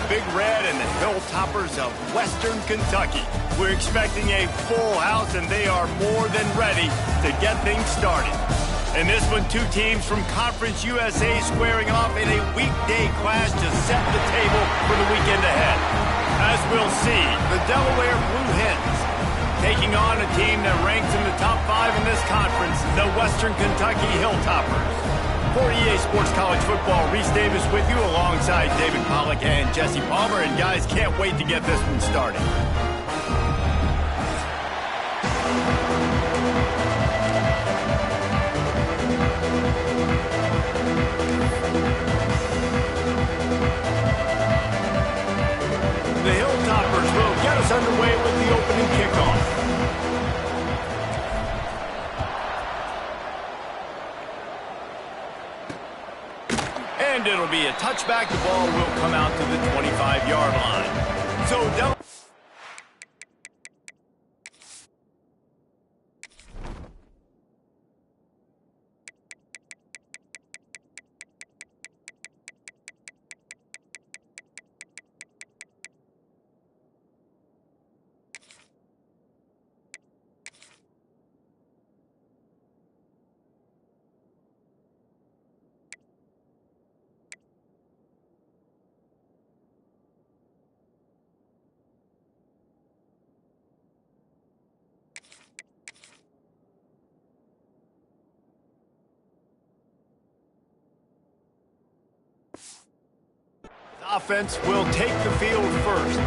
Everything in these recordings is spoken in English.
Big Red and the Hilltoppers of Western Kentucky. We're expecting a full house, and they are more than ready to get things started. In this one, two teams from Conference USA squaring off in a weekday clash to set the table for the weekend ahead. As we'll see, the Delaware Blue Hens taking on a team that ranks in the top 5 in this conference, the Western Kentucky Hilltoppers. For EA Sports College Football, Reese Davis with you alongside David Pollack and Jesse Palmer. And guys, can't wait to get this one started. The Hilltoppers will get us underway with the opening kickoff. And it'll be a touchback. The ball will come out to the 25-yard line. So offense will take the field first.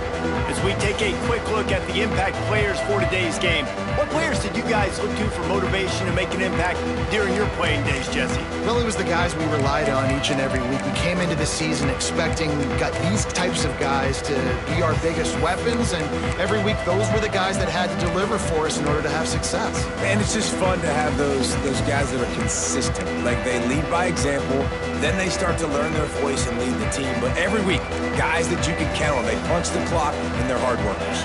As we take a quick look at the impact players for today's game, what players did you guys look to for motivation to make an impact during your playing days, Jesse? Well, it was the guys we relied on each and every week. We came into the season expecting got these types of guys to be our biggest weapons, and every week those were the guys that had to deliver for us in order to have success. And it's just fun to have those guys that are consistent. Like, they lead by example, then they start to learn their voice and lead the team. But every week, guys that you can count on. They punch the clock, and they're hard workers.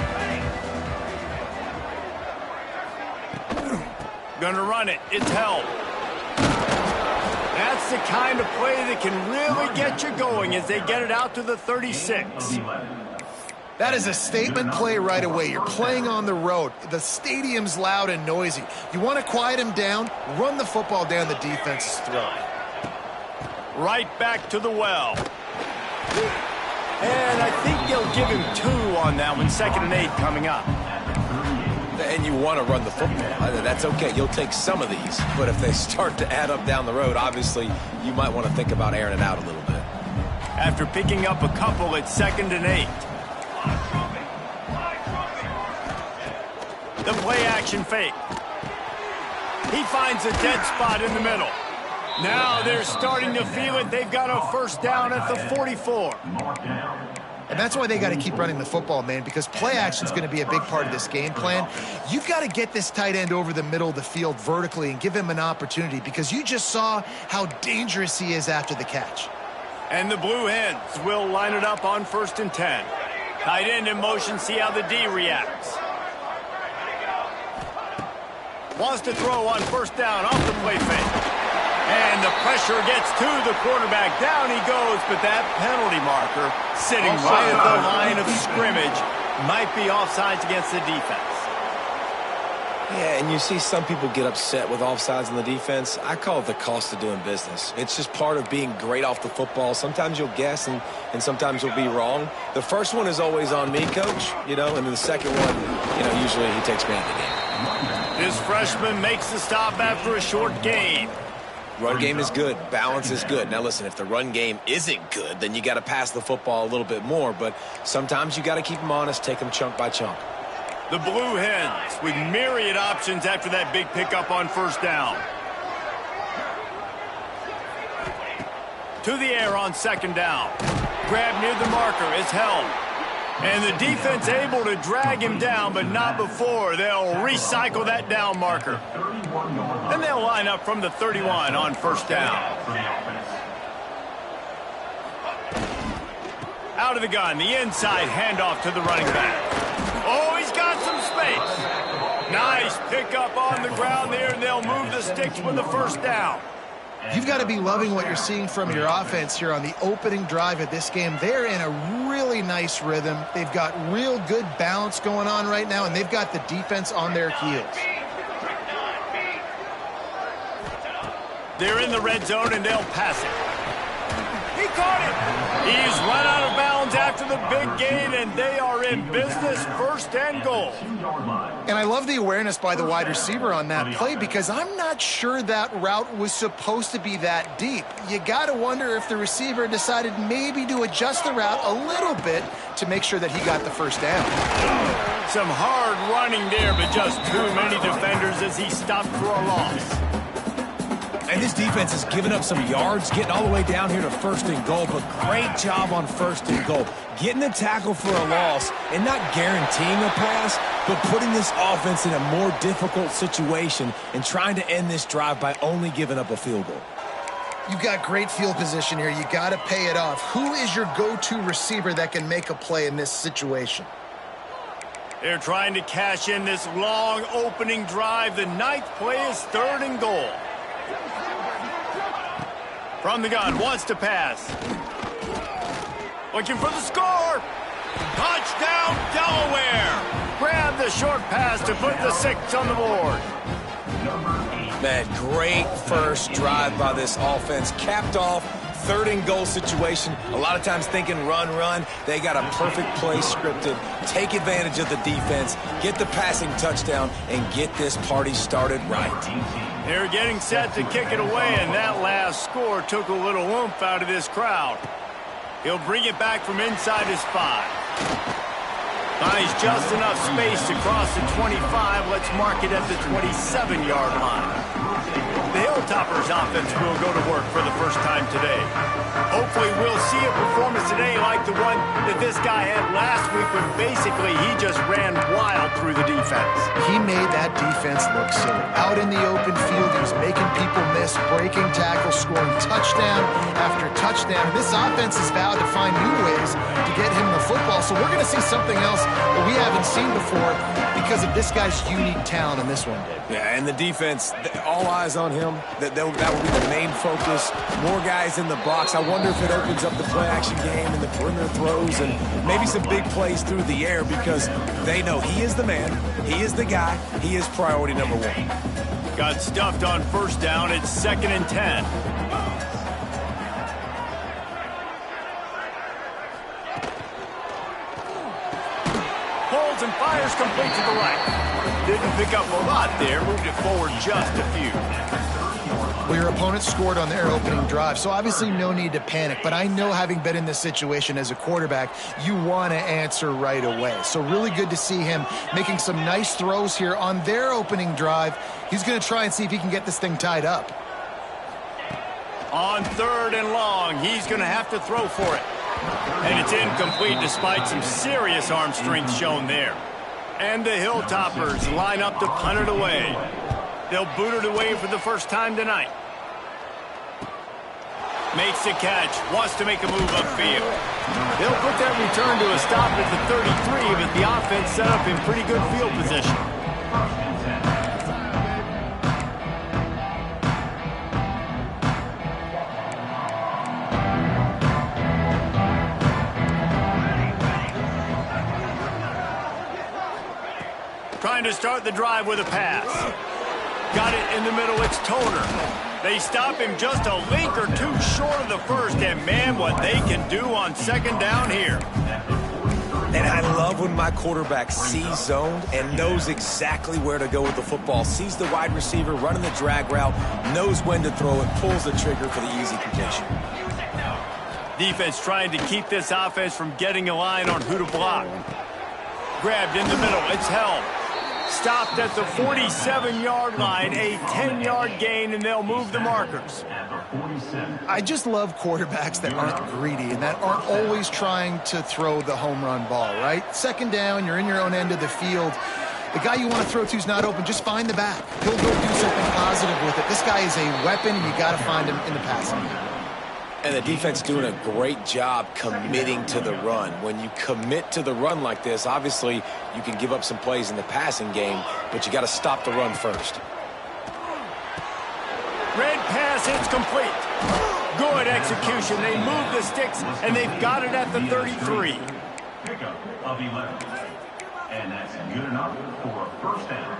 Gonna run it. It's held. That's the kind of play that can really get you going as they get it out to the 36. That is a statement play right away. You're playing on the road. The stadium's loud and noisy. You want to quiet them down, run the football down the defense's throat. Right back to the well. And I think they'll give him 2 on that one. 2nd and 8 coming up. And you want to run the football. That's okay. You'll take some of these. But if they start to add up down the road, obviously, you might want to think about airing it out a little bit. After picking up a couple, it's 2nd and 8. The play action fake. He finds a dead spot in the middle. Now they're starting to feel it. They've got a first down at the 44. And that's why they got to keep running the football, man, because play action is going to be a big part of this game plan. You've got to get this tight end over the middle of the field vertically and give him an opportunity, because you just saw how dangerous he is after the catch. And the Blue Hens will line it up on 1st and 10. Tight end in motion, see how the D reacts. Wants to throw on 1st down off the play fake. And the pressure gets to the quarterback. Down he goes, but that penalty marker sitting right at the line of scrimmage might be offsides against the defense. Yeah, and you see some people get upset with offsides on the defense. I call it the cost of doing business. It's just part of being great off the football. Sometimes you'll guess, and sometimes you'll be wrong. The first one is always on me, Coach, and then the second one, usually he takes me out of the game. This freshman makes the stop after a short gain. Run game is good. Balance is good. Now, listen, if the run game isn't good, then you got to pass the football a little bit more. But sometimes you got to keep them honest, take them chunk by chunk. The Blue Hens with myriad options after that big pickup on 1st down. To the air on 2nd down. Grab near the marker. It's held. And the defense able to drag him down, but not before. They'll recycle that down marker. And they'll line up from the 31 on 1st down. Out of the gun, the inside handoff to the running back. Oh, he's got some space. Nice pickup on the ground there, and they'll move the sticks with the 1st down. You've got to be loving what you're seeing from your offense here on the opening drive of this game. They're in a really nice rhythm. They've got real good balance going on right now, and they've got the defense on their heels. They're in the red zone, and they'll pass it. He caught it. He's run out of bounds after the big gain, and they are in business, 1st and goal. And I love the awareness by the wide receiver on that play because I'm not sure that route was supposed to be that deep. You got to wonder if the receiver decided maybe to adjust the route a little bit to make sure that he got the first down. Some hard running there, but just too many defenders as he stopped for a loss. And this defense has given up some yards, getting all the way down here to 1st and goal, but great job on 1st and goal. Getting the tackle for a loss and not guaranteeing a pass, but putting this offense in a more difficult situation and trying to end this drive by only giving up a field goal. You've got great field position here. You got to pay it off. Who is your go-to receiver that can make a play in this situation? They're trying to cash in this long opening drive. The 9th play is 3rd and goal. From the gun, wants to pass. Looking for the score. Touchdown, Delaware. Grab the short pass to put the 6 on the board. Man, great first drive by this offense. Capped off, 3rd and goal situation. A lot of times thinking run, run. They got a perfect play scripted. Take advantage of the defense, get the passing touchdown, and get this party started right. They're getting set to kick it away, and that last score took a little oomph out of this crowd. He'll bring it back from inside his 5. Finds just enough space to cross the 25. Let's mark it at the 27-yard line. The Hilltoppers offense will go to work for the first time today. Hopefully we'll see a performance today like the one that this guy had last week when basically he just ran wild through the defense. He made that defense look silly. Out in the open field, he was making people miss, breaking tackles, scoring touchdown after touchdown. This offense has vowed to find new ways to get him the football, so we're going to see something else that we haven't seen before because of this guy's unique talent in this one, Dave. Yeah, and the defense, all eyes on him. That will be the main focus. More guys in the box. I wonder if it opens up the play-action game and the perimeter throws and maybe some big plays through the air because they know he is the man, he is the guy, he is priority number 1. Got stuffed on 1st down. It's 2nd and 10. Holds and fires complete to the right. Didn't pick up a lot there. Moved it forward just a few. Well, your opponent scored on their opening drive, so obviously no need to panic. But I know, having been in this situation as a quarterback, you want to answer right away. So really good to see him making some nice throws here on their opening drive. He's going to try and see if he can get this thing tied up. On 3rd and long, he's going to have to throw for it. And it's incomplete despite some serious arm strength shown there. And the Hilltoppers line up to punt it away. They'll boot it away for the first time tonight. Makes the catch. Wants to make a move upfield. They'll put that return to a stop at the 33, but the offense set up in pretty good field position. Trying to start the drive with a pass. Got it in the middle. It's Toner. They stop him just a link or two short of the 1st, and man, what they can do on 2nd down here. And I love when my quarterback sees zoned and knows exactly where to go with the football. Sees the wide receiver running the drag route, knows when to throw and pulls the trigger for the easy completion. Defense trying to keep this offense from getting a line on who to block. Grabbed in the middle. It's held. Stopped at the 47-yard line, a 10-yard gain, and they'll move the markers. I just love quarterbacks that aren't greedy and that aren't always trying to throw the home run ball, right? 2nd down, you're in your own end of the field. The guy you want to throw to is not open. Just find the back. He'll go do something positive with it. This guy is a weapon, and you got to find him in the passing game. And the defense doing a great job committing to the run. When you commit to the run like this, obviously you can give up some plays in the passing game, but you got to stop the run first. Red pass it's complete. Good execution. They move the sticks, and they've got it at the 33. Pickup of 11. And that's good enough for a first down.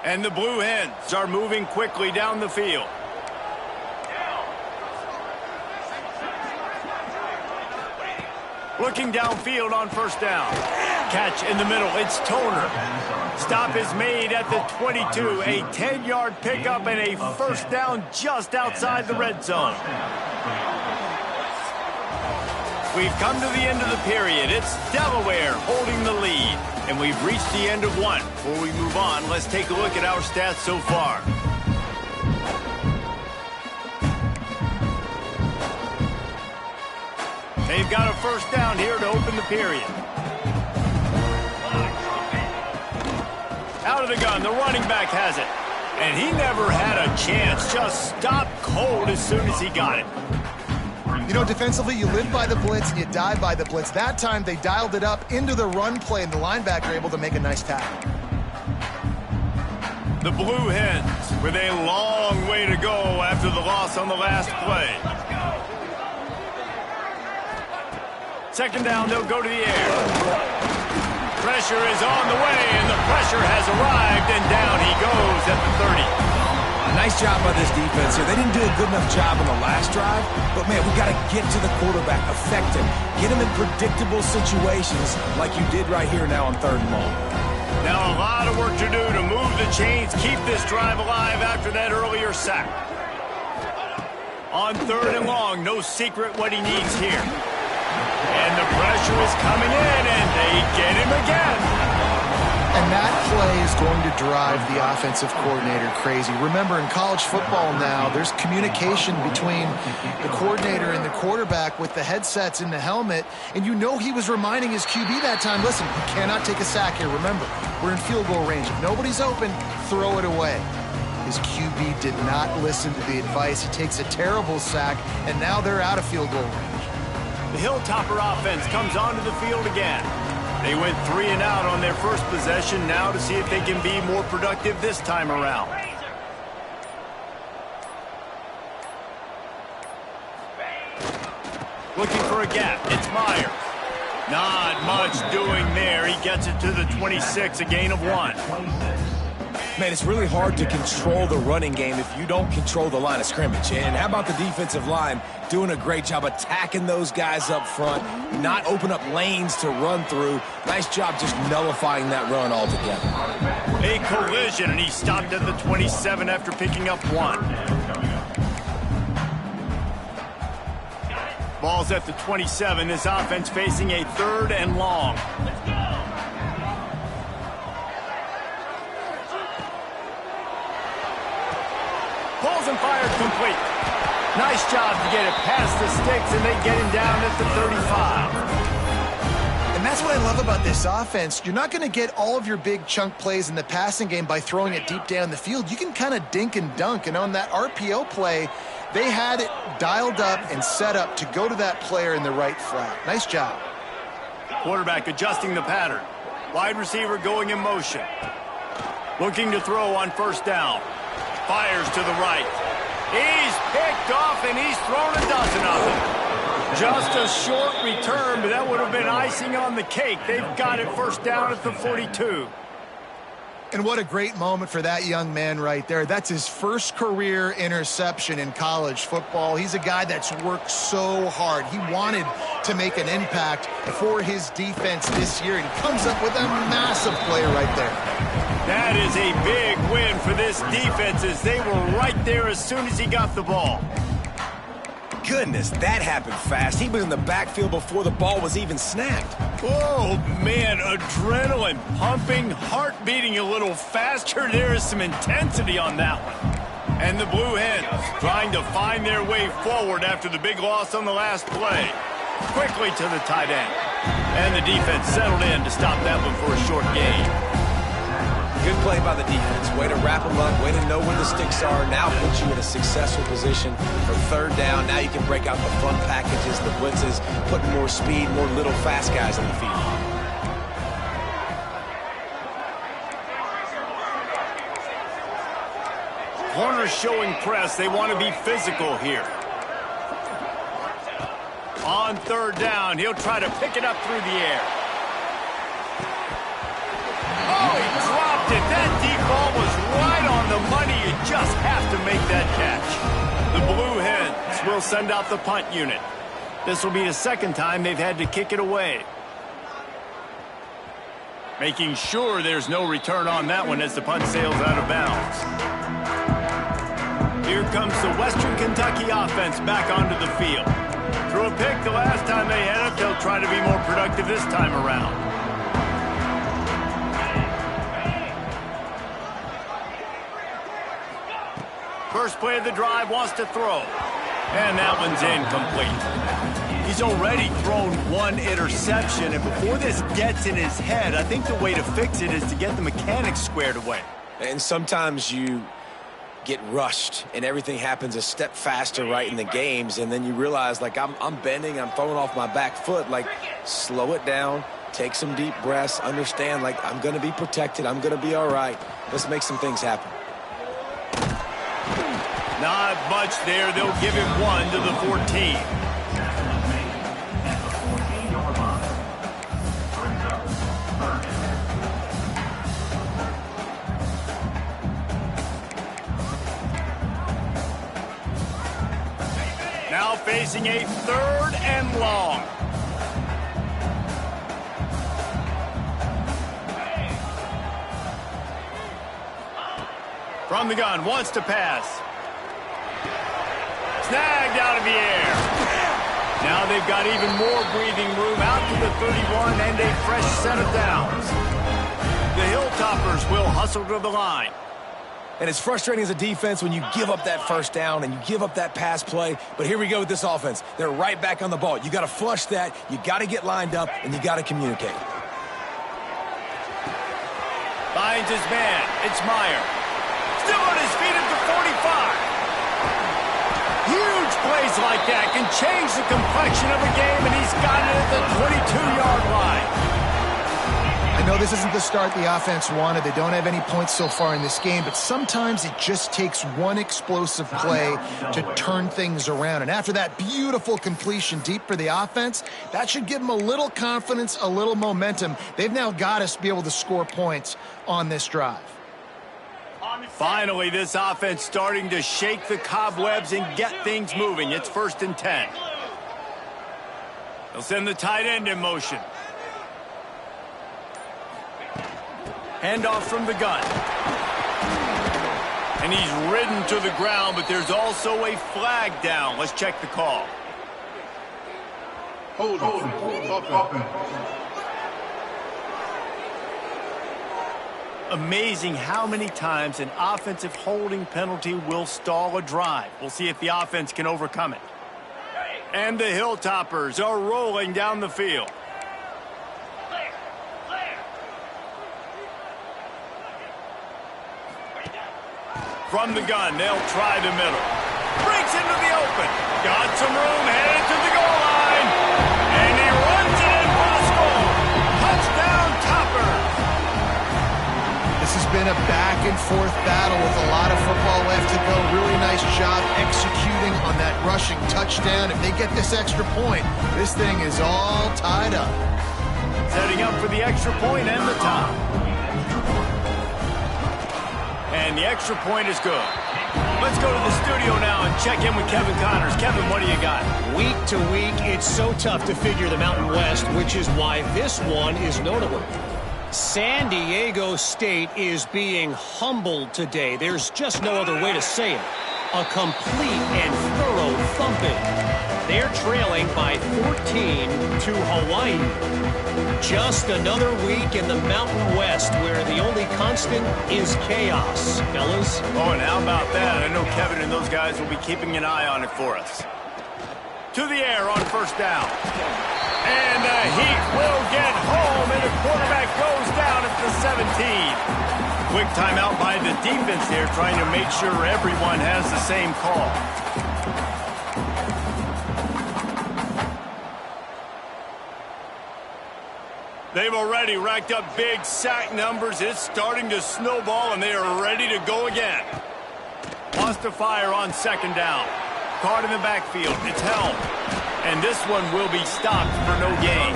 And the Blue Hens are moving quickly down the field. Looking downfield on first down. Catch in the middle. It's Toner. Stop is made at the 22. A 10-yard pickup and a first down just outside the red zone. We've come to the end of the period. It's Delaware holding the lead. And we've reached the end of one. Before we move on, let's take a look at our stats so far. They've got a first down here to open the period. Out of the gun, the running back has it. And he never had a chance. Just stopped cold as soon as he got it. You know, defensively, you live by the blitz and you die by the blitz. That time, they dialed it up into the run play, and the linebacker able to make a nice tackle. The Blue Hens with a long way to go after the loss on the last play. Second down, they'll go to the air. Pressure is on the way, and the pressure has arrived, and down he goes at the 30. Nice job by this defense here. They didn't do a good enough job on the last drive, but, man, we got to get to the quarterback, affect him, get him in predictable situations like you did right here now on 3rd and long. Now a lot of work to do to move the chains, keep this drive alive after that earlier sack. On 3rd and long, no secret what he needs here. And the pressure is coming in, and they get him again. And that play is going to drive the offensive coordinator crazy. Remember, in college football now, there's communication between the coordinator and the quarterback with the headsets in the helmet, and you know he was reminding his QB that time, listen, you cannot take a sack here. Remember, we're in field goal range. If nobody's open, throw it away. His QB did not listen to the advice. He takes a terrible sack, and now they're out of field goal range. The Hilltopper offense comes onto the field again. They went 3 and out on their first possession, now to see if they can be more productive this time around. Looking for a gap. It's Myers. Not much doing there. He gets it to the 26, a gain of 1. Man, it's really hard to control the running game if you don't control the line of scrimmage. And how about the defensive line doing a great job attacking those guys up front, not open up lanes to run through. Nice job just nullifying that run altogether. A collision, and he stopped at the 27 after picking up 1. Ball's at the 27. This offense facing a 3rd and long. Pulls and fired complete. Nice job to get it past the sticks, and they get him down at the 35. And that's what I love about this offense. You're not going to get all of your big chunk plays in the passing game by throwing it deep down the field. You can kind of dink and dunk, and on that RPO play, they had it dialed up and set up to go to that player in the right flat. Nice job. Quarterback adjusting the pattern. Wide receiver going in motion. Looking to throw on first down. Fires to the right. He's picked off, and he's thrown a dozen of them. Just a short return, but that would have been icing on the cake. They've got it first down at the 42. And what a great moment for that young man right there. That's his first career interception in college football. He's a guy that's worked so hard. He wanted to make an impact for his defense this year, and he comes up with a massive play right there. That is a big win for this defense, as they were right there as soon as he got the ball. Goodness, that happened fast. He was in the backfield before the ball was even snapped. Oh, man, adrenaline pumping, heart beating a little faster. There is some intensity on that one. And the Blue Hens trying to find their way forward after the big loss on the last play. Quickly to the tight end. And the defense settled in to stop that one for a short gain. Good play by the defense. Way to wrap them up. Way to know where the sticks are. Now puts you in a successful position for 3rd down. Now you can break out the front packages, the blitzes, put more speed, more little fast guys on the field. corners showing press. They want to be physical here. On third down, he'll try to pick it up through the air. Oh, he dropped it. That deep ball was right on the money. You just have to make that catch. The Blue Hens will send out the punt unit. This will be the second time they've had to kick it away. Making sure there's no return on that one as the punt sails out of bounds. Here comes the Western Kentucky offense back onto the field. Threw a pick the last time they had it. They'll try to be more productive this time around. First play of the drive, wants to throw. And that one's incomplete. He's already thrown one interception, and before this gets in his head, I think the way to fix it is to get the mechanics squared away. And sometimes you get rushed, and everything happens a step faster right in the games, and then you realize, like, I'm bending, I'm throwing off my back foot. Like, slow it down, take some deep breaths, understand, like, I'm going to be protected, I'm going to be all right. Let's make some things happen. Not much there. They'll give him one to the 14. Now facing a third and long. From the gun, wants to pass. Snagged out of the air. Now they've got even more breathing room out to the 31 and a fresh set of downs. The Hilltoppers will hustle to the line. And it's frustrating as a defense when you give up that first down and you give up that pass play. But here we go with this offense. They're right back on the ball. You got to flush that. You got to get lined up, and you got to communicate. Finds his man. It's Meyer. Still on his feet at the 45. Huge plays like that can change the complexion of a game, and he's got it at the 22-yard line. I know this isn't the start the offense wanted. They don't have any points so far in this game, but sometimes it just takes one explosive play to turn things around. And after that beautiful completion deep for the offense, that should give them a little confidence, a little momentum. They've now got us to be able to score points on this drive. Finally, this offense starting to shake the cobwebs and get things moving. It's 1st and 10. They'll send the tight end in motion. Handoff from the gun. And he's ridden to the ground, but there's also a flag down. Let's check the call. Hold on. Amazing how many times an offensive holding penalty will stall a drive. We'll see if the offense can overcome it. And the Hilltoppers are rolling down the field. From the gun, they'll try the middle. Breaks into the open. Got some room, headed to the goal line. And he runs it in for the score. Touchdown, Toppers. This has been a back-and-forth battle with a lot of football left to go. Really nice job executing on that rushing touchdown. If they get this extra point, this thing is all tied up. Setting up for the extra point and the top. And the extra point is good. Let's go to the studio now and check in with Kevin Connors. Kevin, what do you got? Week to week, it's so tough to figure the Mountain West, which is why this one is notable. San Diego State is being humbled today. There's just no other way to say it. A complete and thorough thumping. They're trailing by 14 to Hawaii. Just another week in the Mountain West where the only constant is chaos, fellas. Oh, and how about that? I know Kevin and those guys will be keeping an eye on it for us. To the air on first down. And the Heat will get home, and the quarterback goes down at the 17. Quick timeout by the defense there, trying to make sure everyone has the same call. They've already racked up big sack numbers. It's starting to snowball, and they are ready to go again. Wants to fire on second down. Caught in the backfield. It's held. And this one will be stopped for no gain.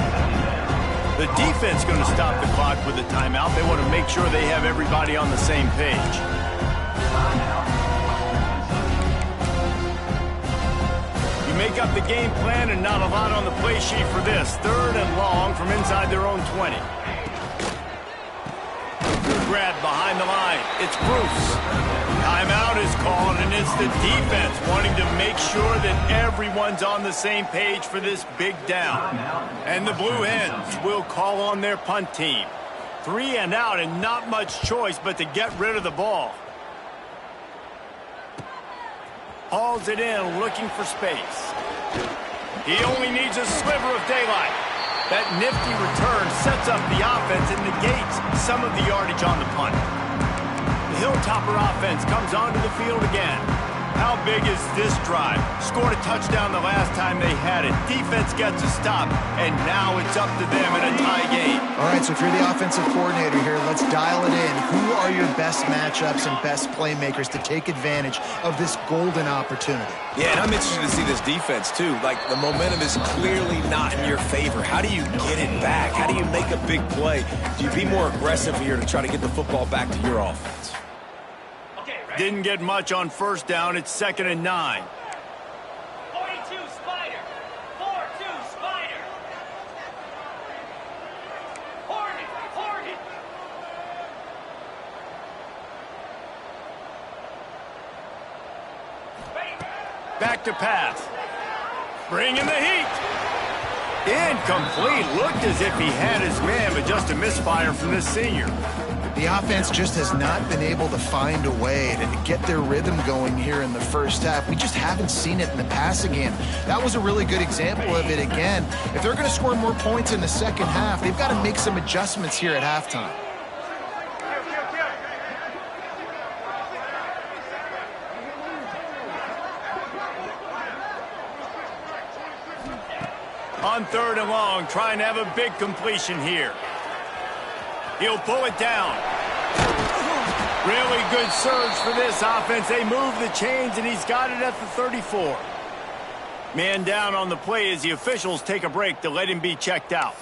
The defense going to stop the clock with a timeout. They want to make sure they have everybody on the same page. You make up the game plan and not a lot on the play sheet for this. 3rd and long from inside their own 20. Grab behind the line. It's Bruce. Timeout is called, and it's the defense wanting to make sure that everyone's on the same page for this big down. And the Blue Hens will call on their punt team. 3 and out, and not much choice but to get rid of the ball. Hauls it in, looking for space. He only needs a sliver of daylight. That nifty return sets up the offense and negates some of the yardage on the punt. The Hilltopper offense comes onto the field again. How big is this drive? Scored a touchdown the last time they had it. Defense gets a stop, and now it's up to them in a tie game. All right, so if you're the offensive coordinator here, let's dial it in. Who are your best matchups and best playmakers to take advantage of this golden opportunity? Yeah, and I'm interested to see this defense, too. Like, the momentum is clearly not in your favor. How do you get it back? How do you make a big play? Do you be more aggressive here to try to get the football back to your offense? Didn't get much on first down. It's 2nd and 9. 42 Spider. 4-2 Spider. Hornet. Back to pass. Bringing the heat. Incomplete. Looked as if he had his man, but just a misfire from this senior. The offense just has not been able to find a way to get their rhythm going here in the first half. We just haven't seen it in the passing game. That was a really good example of it again. If they're going to score more points in the second half, they've got to make some adjustments here at halftime. On 3rd and long, trying to have a big completion here. He'll pull it down. Really good surge for this offense. They move the chains, and he's got it at the 34. Man down on the play as the officials take a break to let him be checked out.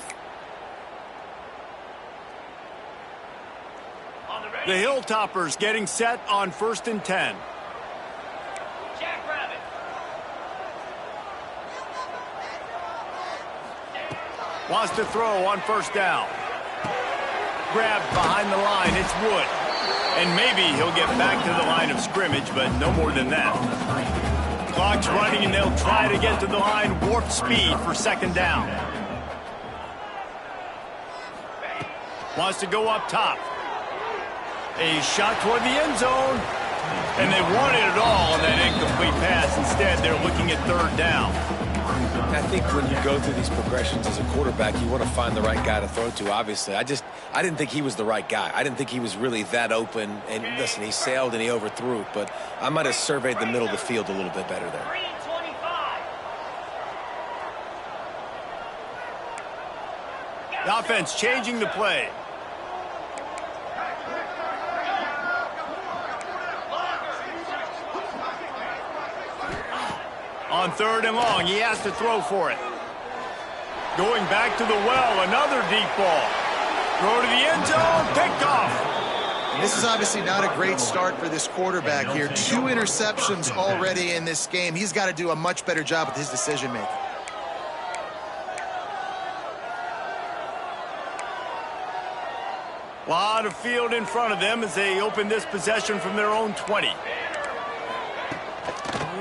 The Hilltoppers getting set on 1st and 10. Jackrabbit. Wants to throw on 1st down. Grabbed behind the line. It's Wood. And maybe he'll get back to the line of scrimmage, but no more than that. Clock's running, and they'll try to get to the line warp speed for 2nd down. Wants to go up top. A shot toward the end zone. And they wanted it all on that incomplete pass. Instead, they're looking at 3rd down. I think when you go through these progressions as a quarterback, you want to find the right guy to throw to, obviously. I didn't think he was the right guy. I didn't think he was really that open. And listen, he sailed and he overthrew it, but I might have surveyed the middle of the field a little bit better there. 325. The offense changing the play. On 3rd and long, he has to throw for it. Going back to the well, another deep ball. Throw to the end zone, picked off. And this is obviously not a great start for this quarterback here. 2 interceptions already in this game. He's got to do a much better job with his decision-making. A lot of field in front of them as they open this possession from their own 20.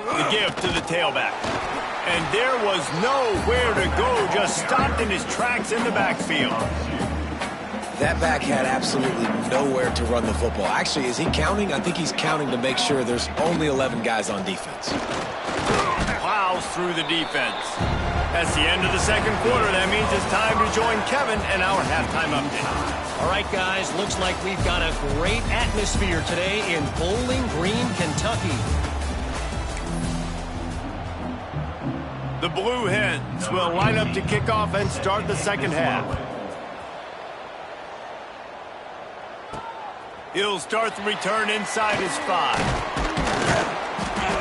The give to the tailback. And there was nowhere to go, just stopped in his tracks in the backfield. That back had absolutely nowhere to run the football. Actually, is he counting? I think he's counting to make sure there's only 11 guys on defense. Plows through the defense. That's the end of the 2nd quarter. That means it's time to join Kevin and our halftime update. All right, guys, looks like we've got a great atmosphere today in Bowling Green, Kentucky. The Blue Hens will line up to kick off and start the 2nd half. He'll start the return inside his 5.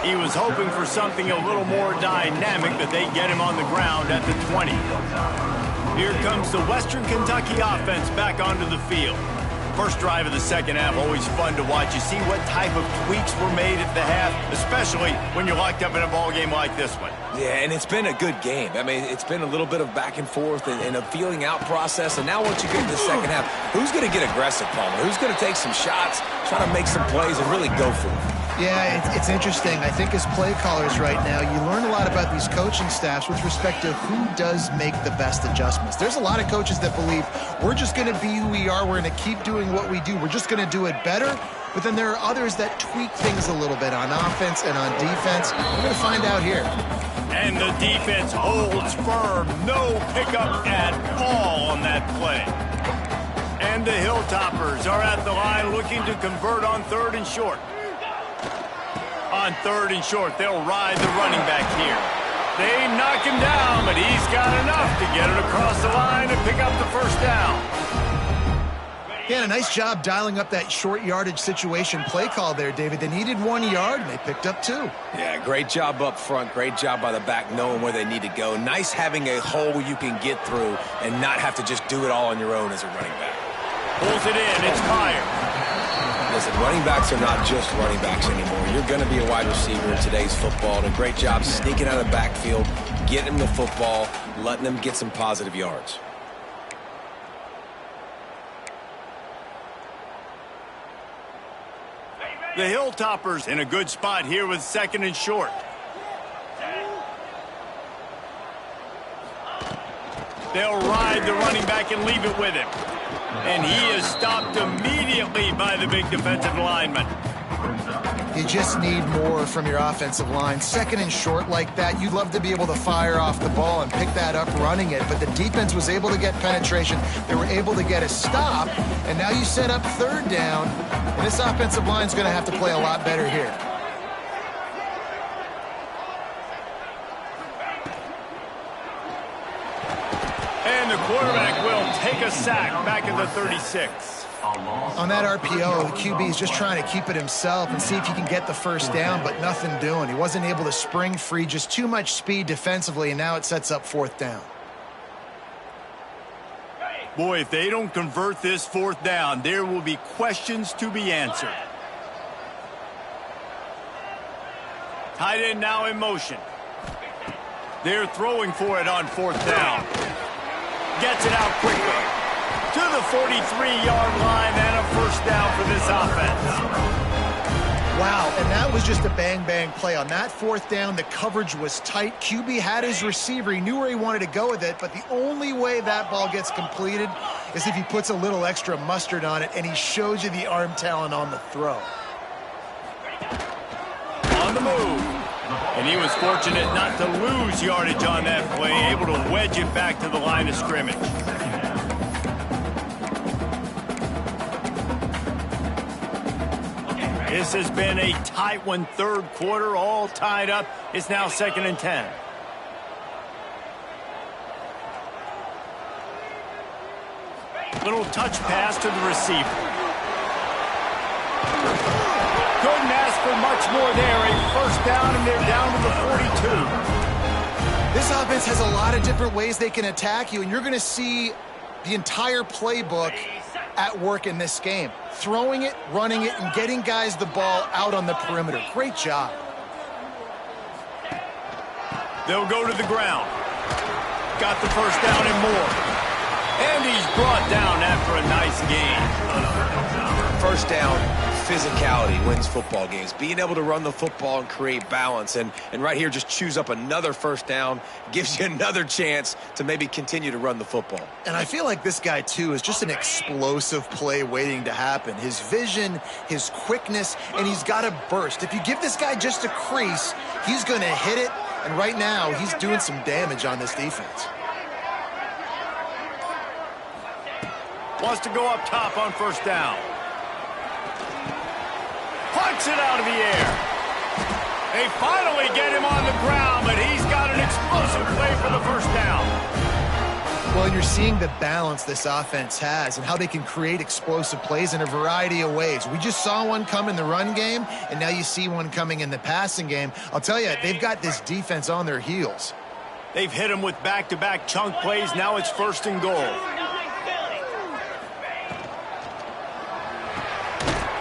He was hoping for something a little more dynamic, that they get him on the ground at the 20. Here comes the Western Kentucky offense back onto the field. First drive of the second half, always fun to watch. You see what type of tweaks were made at the half, especially when you're locked up in a ball game like this one. Yeah, and it's been a good game. I mean, it's been a little bit of back and forth and a feeling out process. And now once you get to the second half, who's going to get aggressive, Palmer? Who's going to take some shots, try to make some plays, and really go for it? Yeah, it's interesting. I think as play callers right now, you learn a lot about these coaching staffs with respect to who does make the best adjustments. There's a lot of coaches that believe we're just going to be who we are. We're going to keep doing what we do. We're just going to do it better. But then there are others that tweak things a little bit on offense and on defense. We're going to find out here. And the defense holds firm. No pickup at all on that play. And the Hilltoppers are at the line looking to convert on 3rd and short. On 3rd and short, they'll ride the running back here. They knock him down, but he's got enough to get it across the line and pick up the first down. Yeah, a nice job dialing up that short yardage situation play call there, David. They needed 1 yard, and they picked up 2. Yeah, great job up front. Great job by the back knowing where they need to go. Nice having a hole you can get through and not have to just do it all on your own as a running back. Pulls it in. It's fired. Listen, running backs are not just running backs anymore. You're going to be a wide receiver in today's football. And a great job sneaking out of the backfield, getting them the football, letting them get some positive yards. The Hilltoppers in a good spot here with 2nd and short. They'll ride the running back and leave it with him. And he is stopped immediately by the big defensive lineman. You just need more from your offensive line. 2nd and short like that, you'd love to be able to fire off the ball and pick that up running it. But the defense was able to get penetration. They were able to get a stop. And now you set up 3rd down. And this offensive line's going to have to play a lot better here. And the quarterback will take a sack back at the 36. On that RPO, the QB is just trying to keep it himself and see if he can get the first down, but nothing doing. He wasn't able to spring free, just too much speed defensively, and now it sets up 4th down. Boy, if they don't convert this 4th down, there will be questions to be answered. Tight end now in motion. They're throwing for it on 4th down. Gets it out quickly to the 43-yard line, and a first down for this offense. Wow, and that was just a bang-bang play. On that 4th down, the coverage was tight. QB had his receiver. He knew where he wanted to go with it, but the only way that ball gets completed is if he puts a little extra mustard on it, and he shows you the arm talent on the throw. On the move. And he was fortunate not to lose yardage on that play, able to wedge it back to the line of scrimmage. This has been a tight one, 3rd quarter, all tied up. It's now 2nd and 10. Little touch pass to the receiver. Couldn't ask for much more there. A first down, and they're down to the 42. This offense has a lot of different ways they can attack you, and you're going to see the entire playbook at work in this game. Throwing it, running it, and getting guys the ball out on the perimeter. Great job. They'll go to the ground. Got the first down and more. And he's brought down after a nice gain. First down, physicality wins football games. Being able to run the football and create balance. And right here, just choose up another first down. Gives you another chance to maybe continue to run the football. And I feel like this guy, too, is just an explosive play waiting to happen. His vision, his quickness, and he's got a burst. If you give this guy just a crease, he's going to hit it. And right now, he's doing some damage on this defense. Wants to go up top on first down. Punts it out of the air. They finally get him on the ground, but he's got an explosive play for the first down. Well, you're seeing the balance this offense has and how they can create explosive plays in a variety of ways. We just saw one come in the run game, and now you see one coming in the passing game. I'll tell you, they've got this defense on their heels. They've hit him with back-to-back chunk plays. Now it's 1st and goal.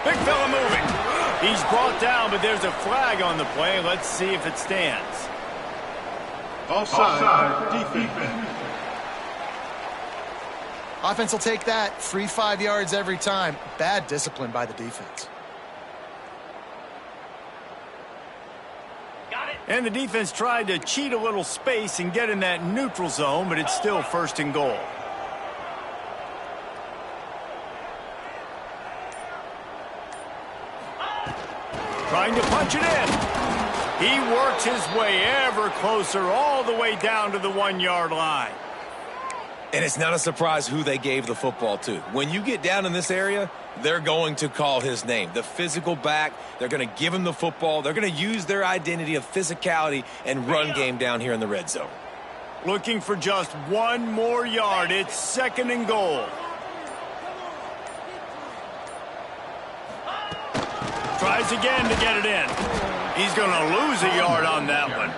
Big fella moving. He's brought down, but there's a flag on the play. Let's see if it stands. Offside, defense. Offense will take that. Free 5 yards every time. Bad discipline by the defense. Got it. And the defense tried to cheat a little space and get in that neutral zone, but it's still 1st and goal. Trying to punch it in. He works his way ever closer all the way down to the 1-yard line. And it's not a surprise who they gave the football to. When you get down in this area, they're going to call his name. The physical back, they're going to give him the football. They're going to use their identity of physicality and run game down here in the red zone. Looking for just 1 more yard. It's 2nd and goal. Tries again to get it in. He's going to lose a yard on that one.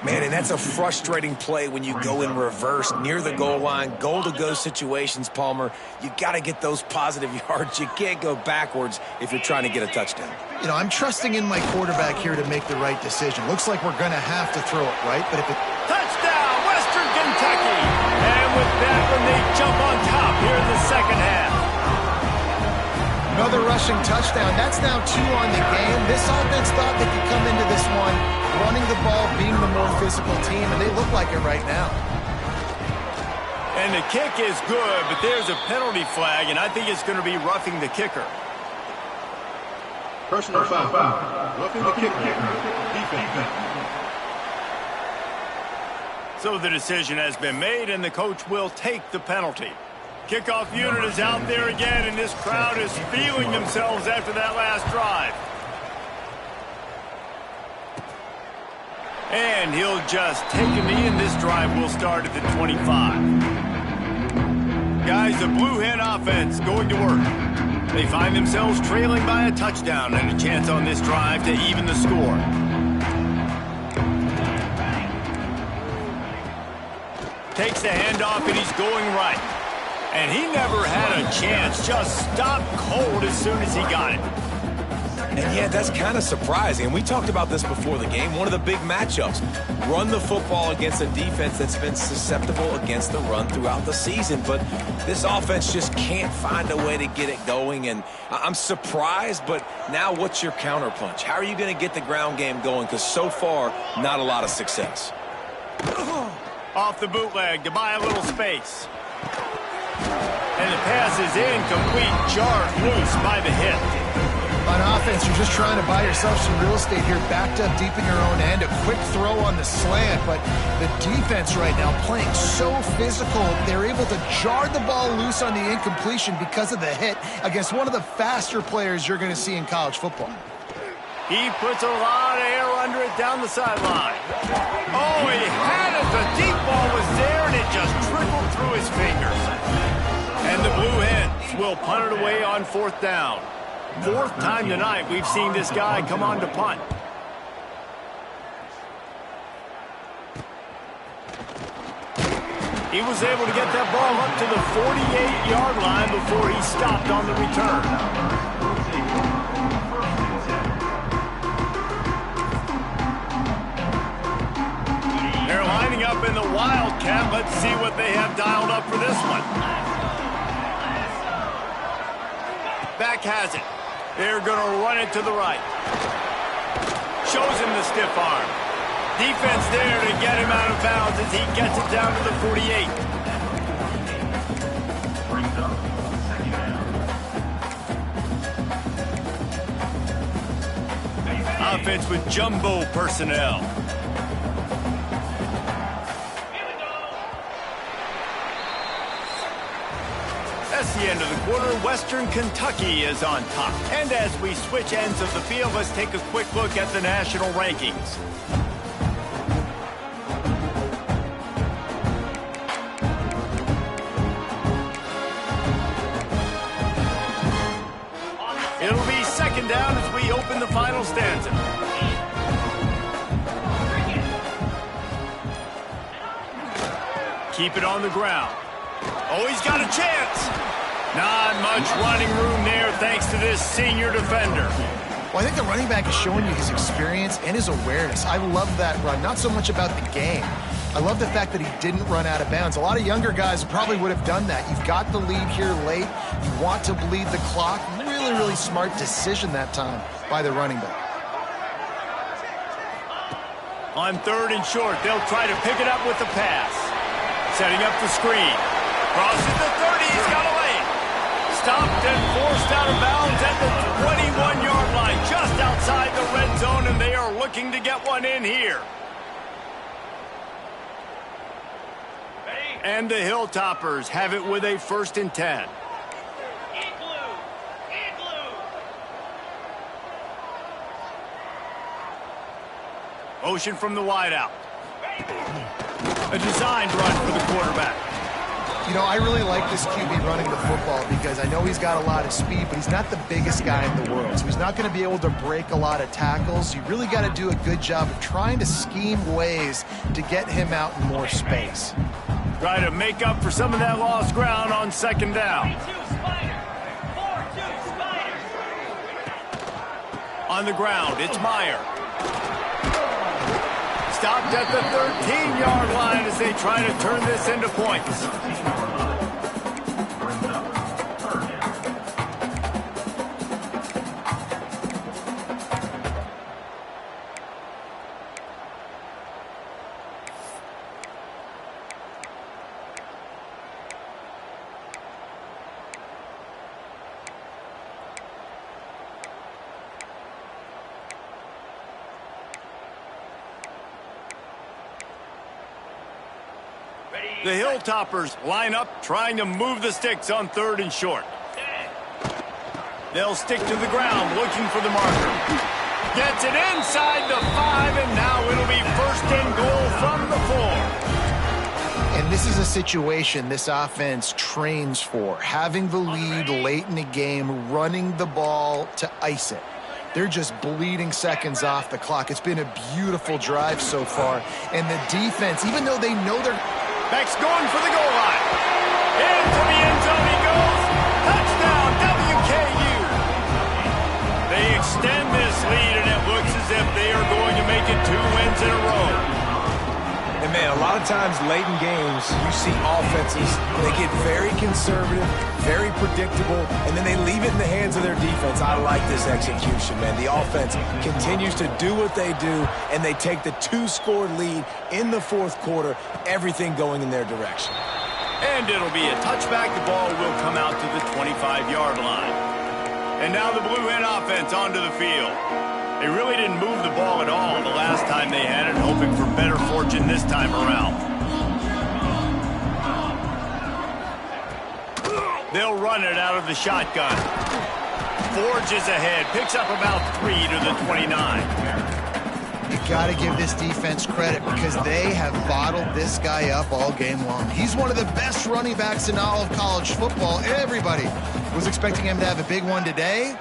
Man, and that's a frustrating play when you go in reverse near the goal line, goal-to-go situations, Palmer. You got to get those positive yards. You can't go backwards if you're trying to get a touchdown. You know, I'm trusting in my quarterback here to make the right decision. Looks like we're going to have to throw it, right? But if it... Touchdown, Western Kentucky! And with that one, they jump on top here in the 2nd half. Another rushing touchdown. That's now 2 on the game. This offense thought they could come into this one running the ball, being the more physical team, and they look like it right now. And the kick is good, but there's a penalty flag, and I think it's going to be roughing the kicker. Personal foul. Roughing the kicker. Defense. So the decision has been made, and the coach will take the penalty. Kickoff unit is out there again, and this crowd is feeling themselves after that last drive. And he'll just take a knee, and this drive will start at the 25. Guys, the Blue Hen offense going to work. They find themselves trailing by a touchdown and a chance on this drive to even the score. Takes the handoff, and he's going right. And he never had a chance, just stopped cold as soon as he got it. And yeah, that's kind of surprising. And we talked about this before the game. One of the big matchups. Run the football against a defense that's been susceptible against the run throughout the season. But this offense just can't find a way to get it going. And I'm surprised, but now what's your counterpunch? How are you going to get the ground game going? Because so far, not a lot of success. Off the bootleg to buy a little space. And the pass is incomplete, jarred loose by the hit. On offense, you're just trying to buy yourself some real estate here, backed up deep in your own end. A quick throw on the slant, but the defense right now playing so physical, they're able to jar the ball loose on the incompletion because of the hit against one of the faster players you're going to see in college football. He puts a lot of air under it down the sideline. Oh, he had it. The deep ball was there, and it just trickled through his fingers. And the Blue Hens will punt it away on 4th down. 4th time tonight we've seen this guy come on to punt. He was able to get that ball up to the 48-yard line before he stopped on the return. They're lining up in the Wildcat. Let's see what they have dialed up for this one. Back has it. They're going to run it to the right. Shows him the stiff arm. Defense there to get him out of bounds as he gets it down to the 48. Brings up 2nd down. Offense with jumbo personnel. That's the end of the quarter. Western Kentucky is on top. And as we switch ends of the field, let's take a quick look at the national rankings. open the final stanza. Keep it on the ground. Oh, he's got a chance. Not much running room there thanks to this senior defender. Well, I think the running back is showing you his experience and his awareness. I love that run, not so much about the game. I love the fact that he didn't run out of bounds. A lot of younger guys probably would have done that. You've got the lead here late. You want to bleed the clock. Really, really smart decision that time by the running back. On 3rd and short, they'll try to pick it up with the pass. Setting up the screen. Crosses the 30, he's got a lane. Stopped and forced out of bounds at the 21-yard line, just outside the red zone, and they are looking to get one in here. And the Hilltoppers have it with a 1st and 10. Motion from the wideout. A designed run for the quarterback. You know, I really like this QB running the football because I know he's got a lot of speed, but he's not the biggest guy in the world. So he's not going to be able to break a lot of tackles. You really got to do a good job of trying to scheme ways to get him out in more space. Try to make up for some of that lost ground on 2nd down. On the ground, it's Meyer. Stopped at the 13-yard line as they try to turn this into points. The Hilltoppers line up, trying to move the sticks on 3rd and short. They'll stick to the ground, looking for the marker. Gets it inside the 5, and now it'll be 1st and goal from the 4. And this is a situation this offense trains for. Having the lead late in the game, running the ball to ice it. They're just bleeding seconds off the clock. It's been a beautiful drive so far. And the defense, even though they know they're... Beck's going for the goal line. Into the end zone he goes. Touchdown, WKU. They extend this lead, and it looks as if they are going to make it 2 wins in a row. And, man, a lot of times late in games, you see offenses, they get very conservative, very predictable, and then they leave it in the hands of their defense. I like this execution, man. The offense continues to do what they do, and they take the 2-score lead in the 4th quarter, everything going in their direction. And it'll be a touchback. The ball will come out to the 25-yard line. And now the Blue Hen offense onto the field. They really didn't move the ball at all the last time they had it, hoping for better fortune this time around. They'll run it out of the shotgun. Forges ahead, picks up about 3 to the 29. You got to give this defense credit because they have bottled this guy up all game long. He's one of the best running backs in all of college football. Everybody was expecting him to have a big one today.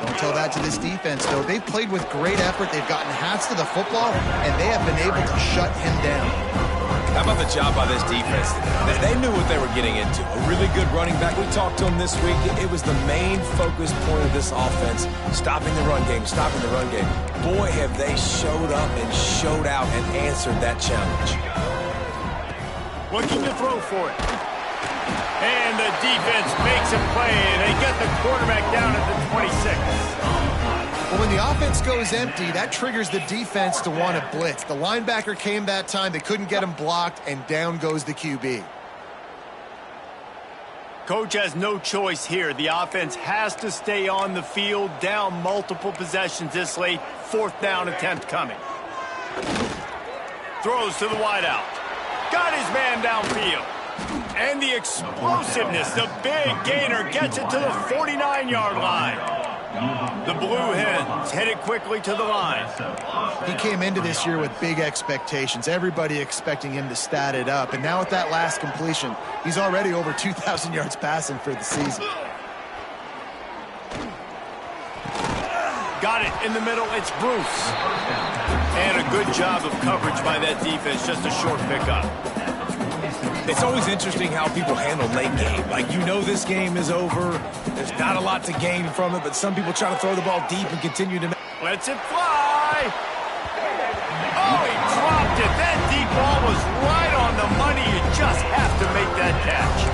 Don't tell that to this defense, though. They've played with great effort. They've gotten hats to the football, and they have been able to shut him down. How about the job by this defense? They knew what they were getting into. A really good running back. We talked to him this week. It was the main focus point of this offense, stopping the run game, stopping the run game. Boy, have they showed up and showed out and answered that challenge. Looking to throw for it. And the defense makes a play, and they get the quarterback down at the 26. Well, when the offense goes empty, that triggers the defense to want to blitz. The linebacker came that time. They couldn't get him blocked, and down goes the QB. Coach has no choice here. The offense has to stay on the field, down multiple possessions this late. 4th down attempt coming. Throws to the wideout. Got his man downfield. And the explosiveness, the big gainer gets it to the 49-yard line. The Blue Hens headed quickly to the line. He came into this year with big expectations. Everybody expecting him to stat it up. And now with that last completion, he's already over 2,000 yards passing for the season. got it in the middle. It's Bruce. And a good job of coverage by that defense. Just a short pickup. It's always interesting how people handle late game. Like, you know this game is over. There's not a lot to gain from it, but some people try to throw the ball deep and continue to... Lets it fly. Oh, he dropped it. That deep ball was right on the money. You just have to make that catch.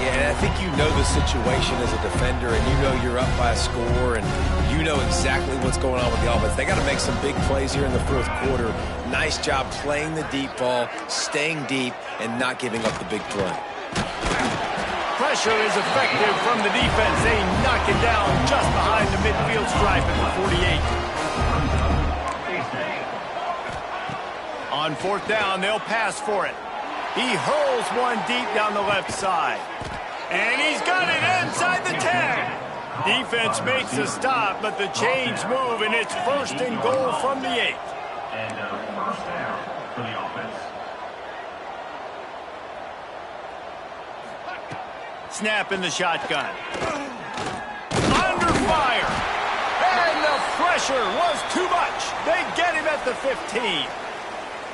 Yeah, I think you know the situation as a defender, and you know you're up by a score, and you know exactly what's going on with the offense. They got to make some big plays here in the fourth quarter. Nice job playing the deep ball, staying deep, and not giving up the big play. Pressure is effective from the defense. They knock it down just behind the midfield stripe at the 48. On fourth down, they'll pass for it. He hurls one deep down the left side. And he's got it inside the 10. Defense makes a stop, but the chains move, and it's first and goal from the 8. And first down for the offense. Snap in the shotgun. Under fire. And the pressure was too much. They get him at the 15.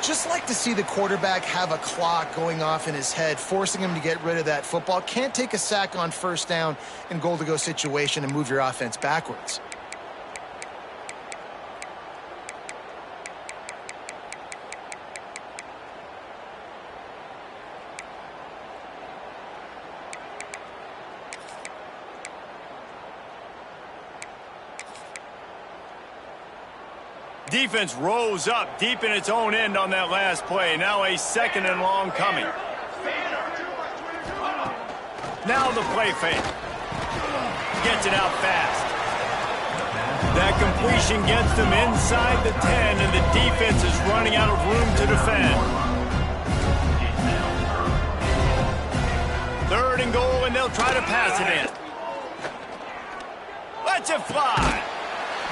Just like to see the quarterback have a clock going off in his head, forcing him to get rid of that football. Can't take a sack on first down in goal-to-go situation and move your offense backwards. Defense rose up deep in its own end on that last play. Now a second and long coming. Now the play fake. Gets it out fast. That completion gets them inside the 10, and the defense is running out of room to defend. Third and goal, and they'll try to pass it in. Lets it fly.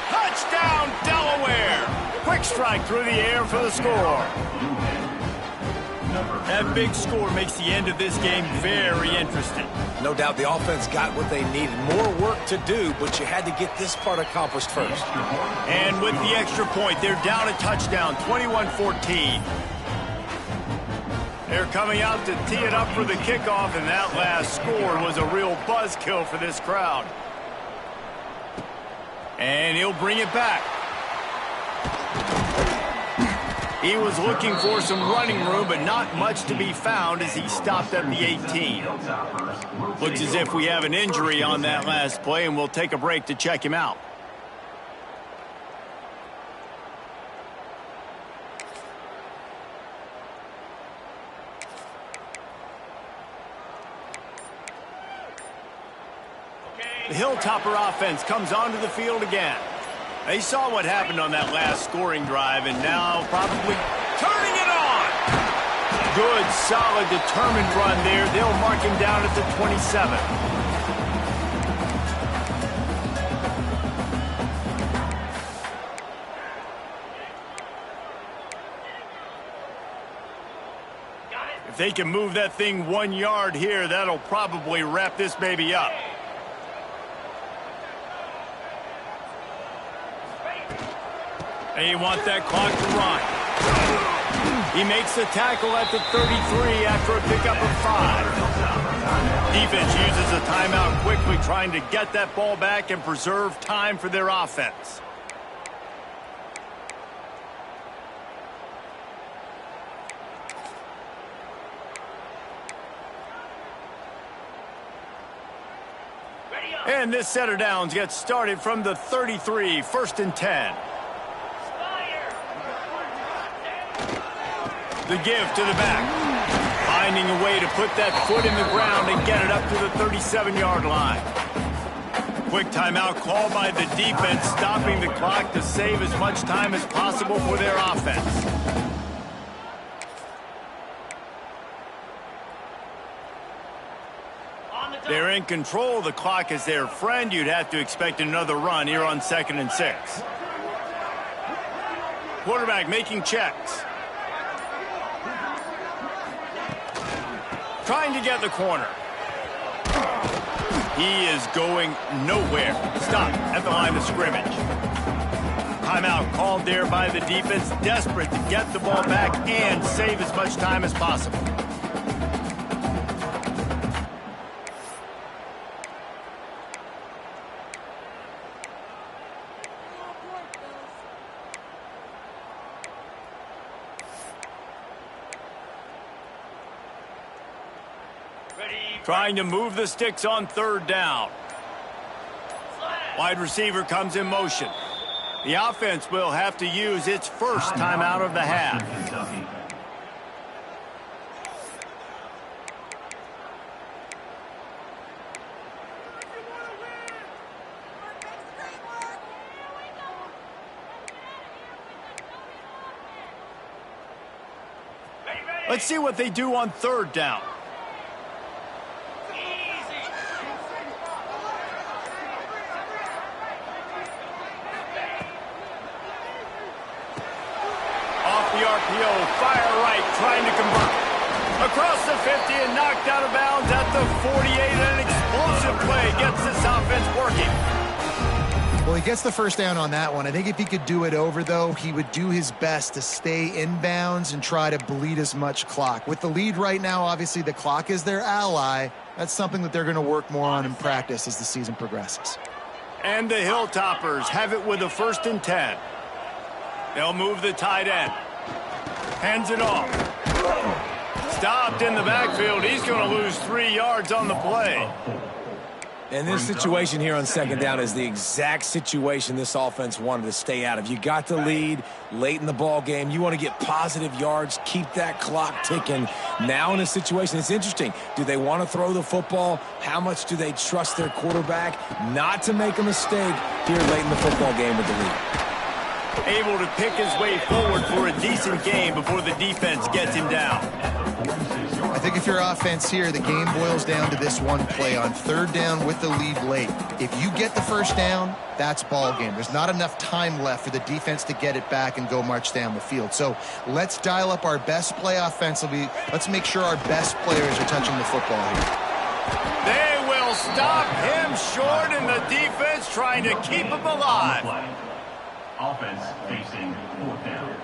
Touchdown, Delaware! Quick strike through the air for the score. That big score makes the end of this game very interesting. No doubt the offense got what they needed. More work to do, but you had to get this part accomplished first. And with the extra point, they're down a touchdown, 21-14. They're coming out to tee it up for the kickoff, and that last score was a real buzzkill for this crowd. And he'll bring it back. He was looking for some running room, but not much to be found as he stopped at the 18. Looks as if we have an injury on that last play, and we'll take a break to check him out. The Hilltopper offense comes onto the field again. They saw what happened on that last scoring drive, and now probably turning it on. Good, solid, determined run there. They'll mark him down at the 27. If they can move that thing 1 yard here, that'll probably wrap this baby up. They want that clock to run. He makes the tackle at the 33 after a pickup of 5. Defense uses a timeout quickly, trying to get that ball back and preserve time for their offense. And this set of downs gets started from the 33, first and 10. The give to the back. Finding a way to put that foot in the ground and get it up to the 37-yard line. Quick timeout called by the defense, stopping the clock to save as much time as possible for their offense. They're in control. The clock is their friend. You'd have to expect another run here on 2nd and 6. Quarterback making checks. Trying to get the corner. He is going nowhere. Stop at the line of scrimmage. Timeout called there by the defense, desperate to get the ball back and save as much time as possible. Trying to move the sticks on third down. Wide receiver comes in motion. The offense will have to use its first timeout of the half. Let's see what they do on third down. Fire right, trying to convert. Across the 50 and knocked out of bounds at the 48. An explosive play gets this offense working. Well, he gets the first down on that one. I think if he could do it over, though, he would do his best to stay inbounds and try to bleed as much clock. With the lead right now, obviously the clock is their ally. That's something that they're going to work more on in practice as the season progresses. And the Hilltoppers have it with a 1st and 10. They'll move the tight end. Hands it off. Stopped in the backfield. He's going to lose 3 yards on the play. And this situation here on second down is the exact situation this offense wanted to stay out of. You got the lead late in the ball game. You want to get positive yards, keep that clock ticking. Now in a situation, it's interesting. Do they want to throw the football? How much do they trust their quarterback not to make a mistake here late in the football game with the lead? Able to pick his way forward for a decent game before the defense gets him down. I think if you're offense here, the game boils down to this one play on third down with the lead late. If you get the first down, that's ball game. There's not enough time left for the defense to get it back and go march down the field. So let's dial up our best play offensively. Let's make sure our best players are touching the football here. They will stop him short, and the defense trying to keep him alive. Offense facing 4th down.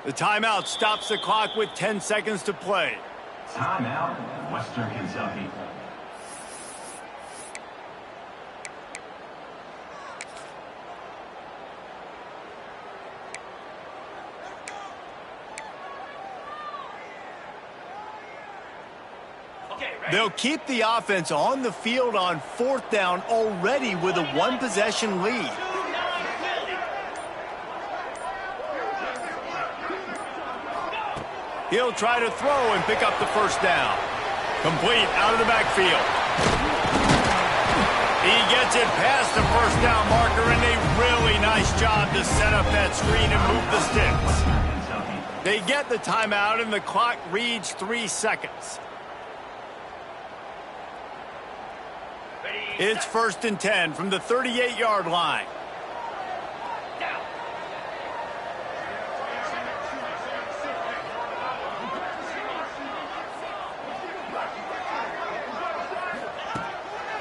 The timeout stops the clock with 10 seconds to play. Timeout, Western Kentucky. They'll keep the offense on the field on 4th down already with a 1-possession lead. He'll try to throw and pick up the first down. Complete out of the backfield. He gets it past the first down marker, and a really nice job to set up that screen and move the sticks. They get the timeout, and the clock reads 3 seconds. It's 1st and 10 from the 38-yard line.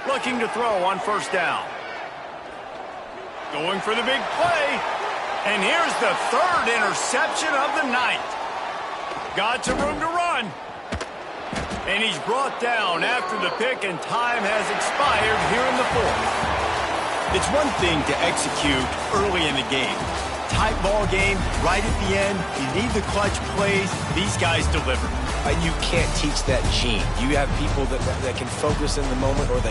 Looking to throw on first down. Going for the big play. And here's the 3rd interception of the night. Got some room to run. And he's brought down after the pick, and time has expired here in the 4th. It's one thing to execute early in the game. Tight ball game, right at the end. You need the clutch plays. These guys deliver. You can't teach that gene. You have people that can focus in the moment, or they